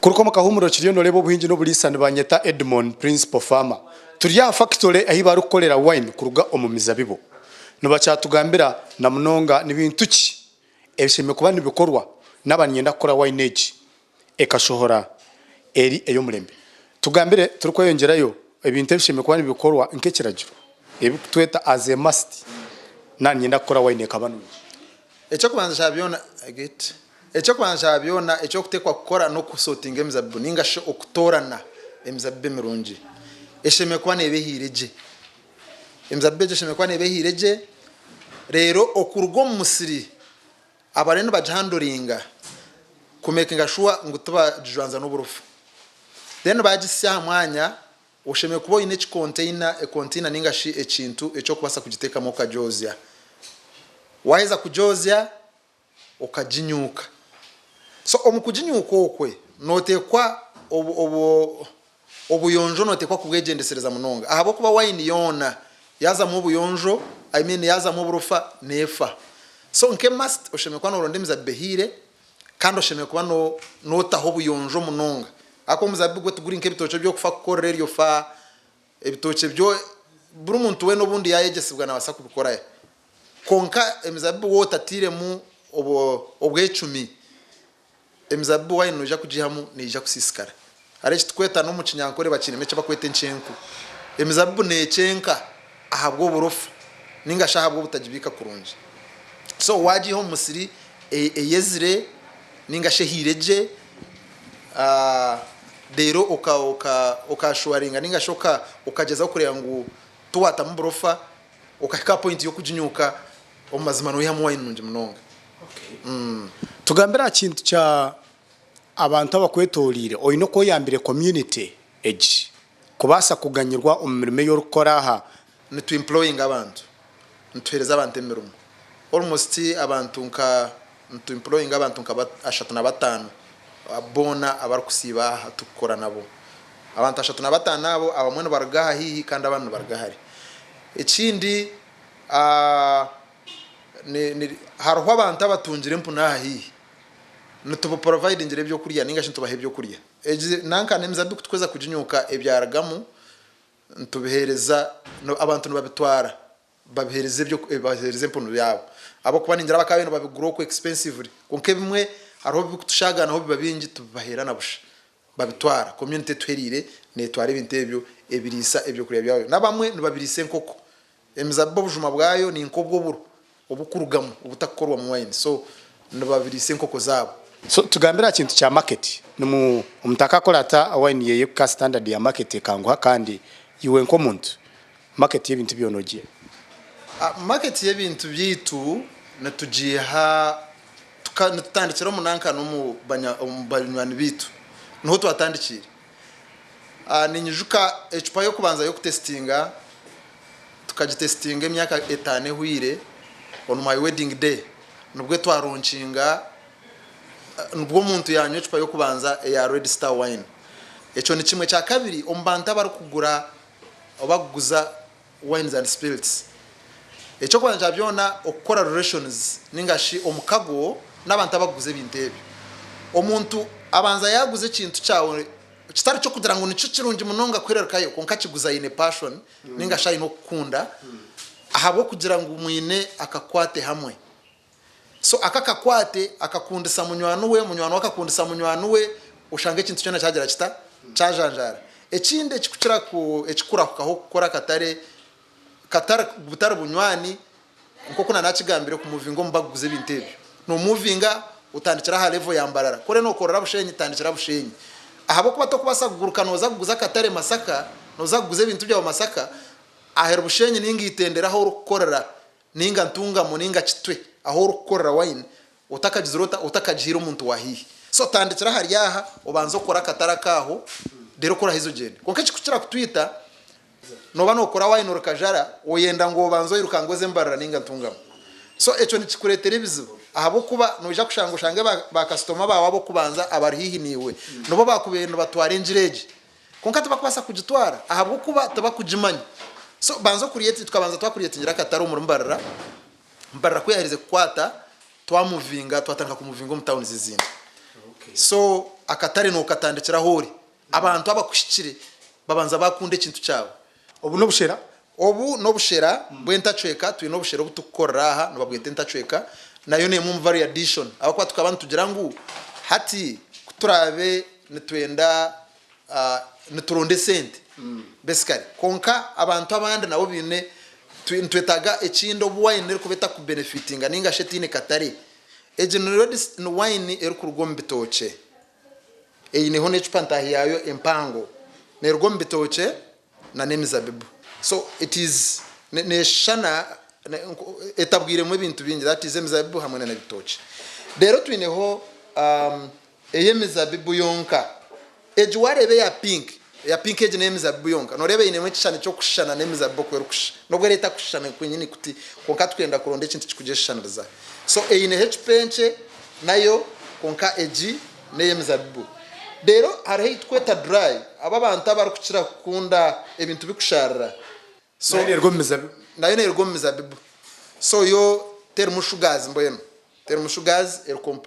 kuruko makahumuro kiriyo no lebo buhinji no bulisani banyeta Edmond Principal Farmer turiya factory ahi barukorera wine kuruga omumizabibo no bacatugambira na munonga nibintu ki ebisheme kuba nibikorwa n'abanyenda kora wine age ekashohora eri eyo mulembe tugambire turiko yongerayo ebintu ebisheme kuba nibikorwa nkekiragiro ebi tweta as a must nanyenda kora wine kabanu echo kubanza shabyona agate echo kubanza shabyona echo kutekwa gukora no kusotinga emizabibu ningasho okutorana emizabibu mirungi esheme kuba nebehireje emizabibu esheme kuba nebehireje rero okurgo musiri abareno bajandoringa kumekinga sure ngutuba jwanza n'uburufu then bagisya mwanya osheme kubo ine container container ningashi ekintu echo kubasa kugiteka mo kajozya waiza kujozya okajinyuka so omukujinyuka okwe notekwa obuyonjo notekwa kubwegendesereza munonga ahabo kuba wine yona yaza mu buyonjo I mean yaza mu burufa nefa so nke must osheme kwa no rondemiza behire kandi osheme kwa no taho buyonjo munonga ako muzabibu gwe tuguri nke bitoce byo kufa kukorera iyo fa ebitoce byo buri muntu we no bundi yayegesibwa na basa kubikora konka emizabibu wotatire mu obwecumi emizabibu wine noja kujihamu neja kusisikara ari kitweta no mu kinyankore bakine meche bakwete nchenku emizabibu nechenka ahabwo burufu ninga shahabwo butajibika kurunji so waji ho musiri eyezire ninga shehireje dero oka shwaringa ninga shoka okageza kureba ngo tuwata mu burufa okaka point yo kujinyuka omazimano ya wine nunje munonga tugambira kintu cha abantu abakwetorire oyino ko yambire community age kubasa kuganyirwa umurimo yo rukoraha ni to employing abantu ntuhereza abantu emirumo almost abantu nka to employing abantu nka 35 abona abarukusiba tukora nabo abantu 35 nabo abamwe baragaha hihi kandi abantu baragahari ikindi ni harho abantu abatungire mpuna hihi nutubo provide ngire byo kurya ninga shintu bahe byo kurya nanka nemizabibu kutweza kujinyuka ebyaragamu ntubihereza abantu babitwara babihereze byo bahereze mpunu byabo abo kuba ningira bakabeno babiguro ko expensively konke bimwe harho bikutushaga naho bibabingi tubahera nabusha babitwara community twerire netware bintebyo ebirisa ebyo kurya byabo nabamwe nibabirise nkoko emizabibu bujuma bwayo ni nkobwo buru obukurugamo ubutakorwa mu wine so nibabirise nkoko zabo so tugambira kintu cha market numu umtaka kolata wine yeye ka standard ya market kangwa kandi iwe nkomuntu market y'ibintu byonogiye market y'ibintu byitu natujiha tukatandikira munanka no mu banywanyi bitu niho twatandikira ninyijuka echupa yo kubanza yo kutestinga tukagitestinga emyaka 5 huire on my wedding day nubwo twaronchinga nubwo muntu yanyu echupa yo kubanza ya Red Star wine echo ni kimwe cya kabiri ombanta barukugura obaguza wines and spirits echo kwanja byona okora relations ningashi omukago n'abantu abaguze bintebe omuntu abanza yaguze kintu cyawe kitari cyo kugira ngo nico kirungi munonga kwererkayo konka kiguza ine passion ningasha ino kukunda ahabo kugira ngo umwine akakwate hamwe so akakakwate akakundisa munywano we akakundisa munywano we ushange kintu cyona cyagera kita cyajanjara ekinde kikucira ku ekikura kukaho gukora katare butari bunywani nko kuna nakigambire ku muvingo mbaguze bintebe no muvinga utandikira ha level yambarara kore no korora bushenyi tandikira bushenyi ahabo kuba to kubasa kuguruka noza kuguza katare Masaka noza kuguze ibintu bya Masaka ahera bushenyi ninga itendera aho rukorera ninga ntunga muninga kitwe aho rukorera wine utakajizirota utakajihira umuntu wahihi so tandikira hari yaha ubanzo kora katara kaho dero kora hizo gende konke kikucira kutwita no bano kora wine rukajara oyenda ngo banzo irukangoze mbarara ninga ntungamo so echo nikikuretera ibizibu ahabo kuba noja kushango shange ba customer bawe abo kubanza abarihihi niwe nobo bakubeno batwara enjireje konka tubakubasa kugitwara ahabo kuba tabakujimanya so banzo kuriyeti tukabanza twakuriyetingira katari umurumbarara mbarara kuyahirize kwata twamuvinga twatanga kumuvinga mu town zizindi so akatare no katandikira hori abantu abakushikire babanza bakunde ikintu cyawe obu no bushera bwentacweka twi no bushera butukora aha no babwete ntacweka nayo ne mu variation abakwa tukabantu tugira ngo hati kuturabe nitwenda nituronde sente besikari konka abantu abandi nabo bine twetaga ekindo wine eri kubeta ku benefitinga ninga shetine katare egenerate wine eri kurugom bitoche eyine hone chupanta yayo empango ne rugom bitoche na nemizabibu so it is ne shana etabwire mu bintu bingi that is emizabibu hamwe na bitoche rero twineho eyemizabibu yonka ejuwarebe ya pink ege nemizabibu yonka norebe ine mu kishana cyo kushana nemizabibu kwerukusha nobwo leta kushana kwenyini kuti konka twenda kuronda ikintu kikujeshaniriza so eyine hpenche nayo konka eji neyemizabibu rero hariho itweta dry aba bantu abarukukira kunda ebintu bikusharira so nayo nerwo mizabibu so yo termushugazi mboyeno termushugazi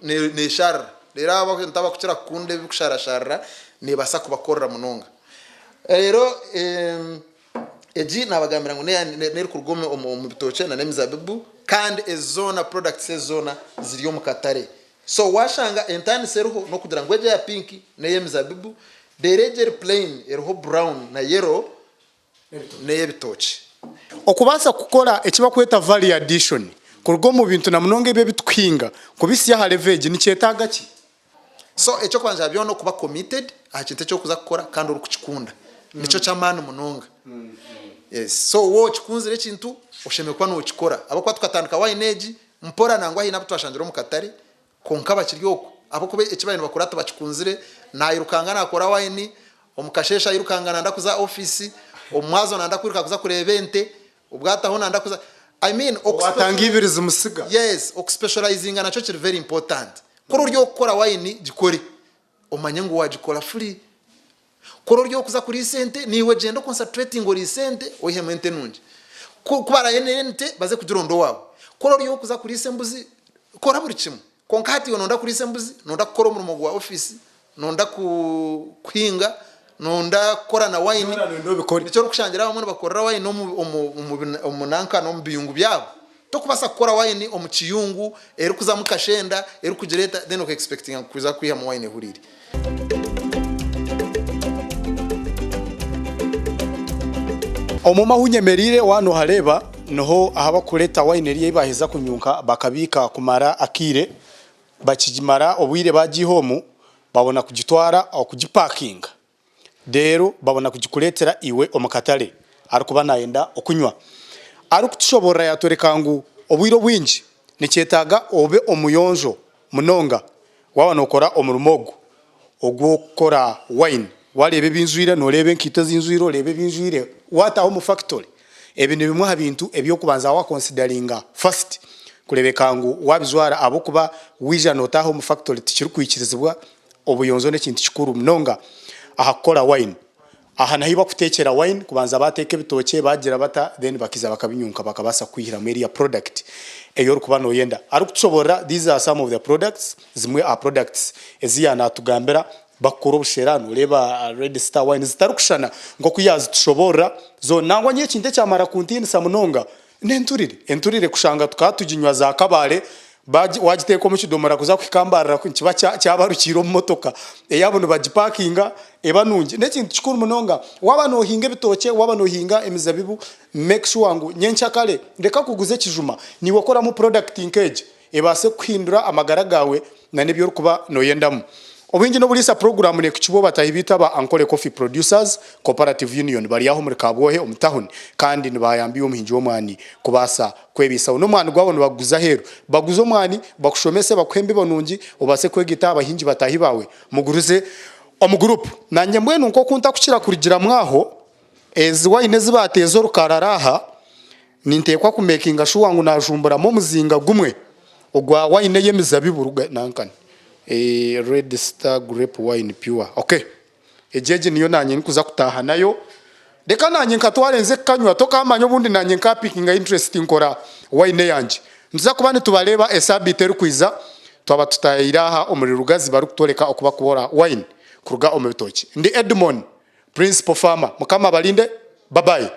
ne shar rero aba ntaba kukira kunda bikusharashara ne basa kubakorera munonga rero eji nabagambira ngo ne kurugome mu bitoche na nemizabibu kandi ezona products ezona ziriyo mu katare so washanga entani seruho no kugira ngo eje ya pink ne yemizabibu dereger plain eruho brown na yellow ne yebitoche okubasa kukora ekiba kweta value addition kurugo mu bintu na munonge bye bitwinga kubisi ya leverage ni cyetaga ki so echo kwanja byo no kuba committed akintu cyo kuza gukora kandi uri kukikunda nico cyamana munonga yes so wo kikunzire kintu ushemekwa no ukikora abakwa tukatandika wine mpora nangwa hina butwashanjiro mu katare konka bakiryoko abo kube ekibayino bakora tabakikunzire nayirukanga nakora wine omukashesha yirukanga nanda kuza office omwazo nanda kwiruka kuza kureba ente ubwataho nanda kuza I mean okutangibiriza musiga yes specializing nacho kiri very important koro ryo gukora wine gikore omanye ngo wagikora free koro ryo kuza kuri sente niwe gendo concentrating ori sente ohemente nungi kubara ente baze kugirondo wabo koro ryo kuza kuri sembuzi kora buri kimwe konka hati nonda kuri sembuzi nonda gukora umurimo gwa office nonda kuhinga nonda kora na wine nicyo rukushangira abamwe bakorera wine no umunanka no mbiyungu byabo to kubasa gukora wine omukiyungu eri kuza mukashenda eri kugireta then ok expecting kuza kwiha mu wine huriri omuma hunyemerire wano hareba noho ahaba kureta wine eri baheza kunyunka bakabika kumara akire bakijimara obwire bagihomu babona kugitwara au kugiparkinga dero babona kugikuletera iwe omukatale arikuba nayenda okunywa arikutushobora yatorekangu obwiro bwingi nikyetaga obe omuyonjo munonga wabana okora omurumogo ogwo kora wine walebe binzuire no lebe nkito zinzuiro lebe binzuire wataho mu factory ebintu bimwe habintu ebyo kubanza wa consideringa first kulebekangu wabizwara abo kuba wija notaho mu factory tikiri kuyikirizibwa obuyonzo nekintu kikuru munonga ahakora wine aha nahiba kutekera wine kubanza bateke bitoke bagira bata then bakiza bakabinyunka bakabasa kwihira muri ya product eyo kuba no yenda arikushobora these are some of the products zimwe are products eziya natugambera bakoro obusherano leba red star wine zitarukushana ngo kuyazi tushobora zo nangwa nye kinte cyamara kuntini samunonga nenturire kushanga tukatujinywa za kabare wagiteko mu kidomora kuza kwikambarira ku kiba cyabarukiro mu motoka eyabone bagiparkinga ebanungi nekintu kikuru munonga wabano hinga bitoke wabano hinga emizabibu make sure ngo nyenchakale ndeka kuguze kijuma niwe kora mu product linkage ebase kwindura amagara gawe na nibyo kuba no yendamu obingi no bulisa program ne kukibo batahibita ba Ankole Coffee Producers Cooperative Union bari yaho muri Kabwohe umutahuni kandi nibayambiye umuhinji wo mwani kubasa kwebisa no mwana gwabone baguza hero baguzo mwani bakushomese bakwembe bonungi ubase kwegita abahinji batahibawe muguruze omugroup nanye mbwe nuko kunta kukira kurigira mwaho wine zibatezo rukararaha nintekwa ku making sure ngo najumbura mu muzinga gumwe ogwa wine yemizabibu ruga nankani red star grape wine pure okay ejeje niyo nanye nkuza kutaha nayo deka nanye nkatwarenze kanywa toka amanyo bundi nanye nka picking interest nkora wine yanje nza kubane tubaleba esabite rukwiza twaba tutayiraha omuri rugazi barukutoleka okuba kubora wine kuruga omu bitoki. Ndi Edmond Principal Farmer, mukama balinde, bye bye.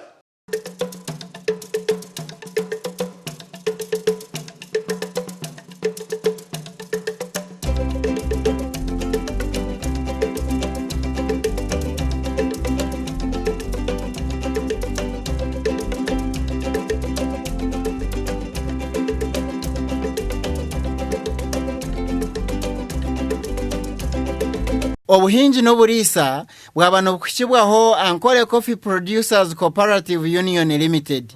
Obuhinji n'oburisa bwabano kukibwaho Ankole Coffee Producers Cooperative Union Limited.